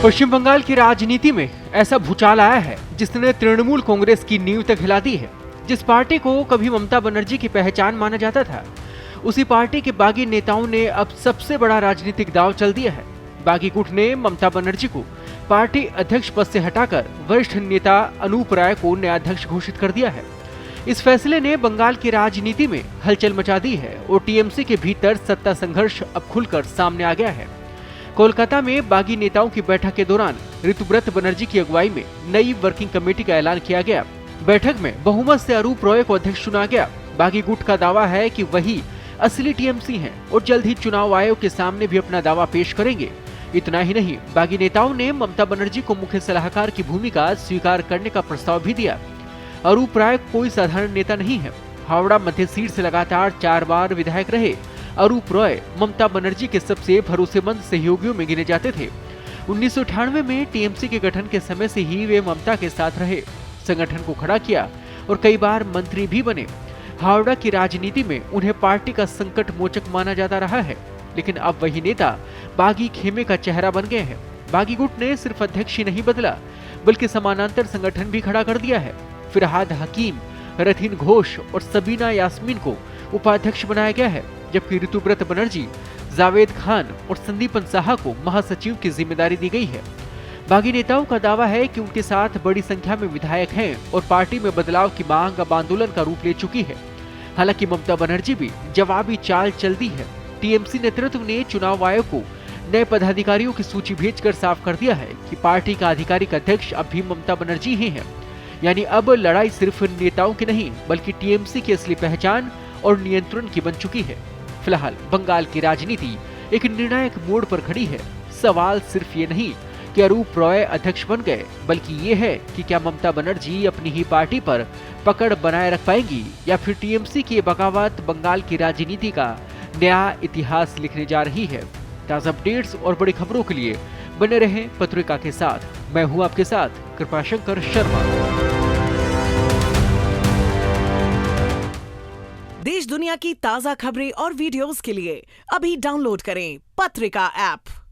पश्चिम बंगाल की राजनीति में ऐसा भूचाल आया है जिसने तृणमूल कांग्रेस की नींव तक हिला दी है। जिस पार्टी को कभी ममता बनर्जी की पहचान माना जाता था, उसी पार्टी के बागी नेताओं ने अब सबसे बड़ा राजनीतिक दांव चल दिया है। बागी गुट ने ममता बनर्जी को पार्टी अध्यक्ष पद से हटाकर वरिष्ठ नेता अनूप राय को नया अध्यक्ष घोषित कर दिया है। इस फैसले ने बंगाल की राजनीति में हलचल मचा दी है और टीएमसी के भीतर सत्ता संघर्ष अब खुलकर सामने आ गया है। कोलकाता में बागी नेताओं की बैठक के दौरान ऋतुव्रत बनर्जी की अगुवाई में नई वर्किंग कमेटी का ऐलान किया गया। बैठक में बहुमत से अनूप रॉय को अध्यक्ष चुना गया। बागी गुट का दावा है कि वही असली टीएमसी हैं और जल्द ही चुनाव आयोग के सामने भी अपना दावा पेश करेंगे। इतना ही नहीं, बागी नेताओं ने ममता बनर्जी को मुख्य सलाहकार की भूमिका स्वीकार करने का प्रस्ताव भी दिया। अनूप राय कोई साधारण नेता नहीं है। हावड़ा मध्य सीट से लगातार 4 बार विधायक रहे अनूप रॉय ममता बनर्जी के सबसे भरोसेमंद सहयोगियों में गिने जाते थे। 1998 में टीएमसी के गठन के समय से ही वे ममता के साथ रहे, संगठन को खड़ा किया और कई बार मंत्री भी बने। हावड़ा की राजनीति में उन्हें पार्टी का संकट मोचक माना जाता रहा है, लेकिन अब वही नेता बागी खेमे का चेहरा बन गए हैं। बागी गुट ने सिर्फ अध्यक्ष ही नहीं बदला, बल्कि समानांतर संगठन भी खड़ा कर दिया है। फिरहाद हकीम, रथीन घोष और सबीना यास्मीन को उपाध्यक्ष बनाया गया है, जबकि ऋतुव्रत बनर्जी, जावेद खान और संदीपन साहा को महासचिव की जिम्मेदारी दी गई है। बागी नेताओं का दावा है कि उनके साथ बड़ी संख्या में विधायक हैं और पार्टी में बदलाव की मांग अब आंदोलन का रूप ले चुकी है। हालांकि ममता बनर्जी भी जवाबी चाल चल दी है। टीएमसी नेतृत्व ने चुनाव आयोग को नए पदाधिकारियों की सूची भेजकर साफ कर दिया है कि पार्टी का आधिकारिक अध्यक्ष अब भी ममता बनर्जी ही है। यानी अब लड़ाई सिर्फ नेताओं की नहीं, बल्कि टीएमसी की असली पहचान और नियंत्रण की बन चुकी है। फिलहाल बंगाल की राजनीति एक निर्णायक मोड़ पर खड़ी है। सवाल सिर्फ ये नहीं कि अनूप रॉय अध्यक्ष बन गए, बल्कि ये है कि क्या ममता बनर्जी अपनी ही पार्टी पर पकड़ बनाए रख पाएंगी या फिर टीएमसी की बगावत बंगाल की राजनीति का नया इतिहास लिखने जा रही है। ताज़ा अपडेट्स और बड़ी खबरों के लिए बने रहें पत्रिका के साथ। मैं हूं आपके साथ कृपाशंकर शर्मा। देश दुनिया की ताज़ा खबरें और वीडियोस के लिए अभी डाउनलोड करें पत्रिका ऐप।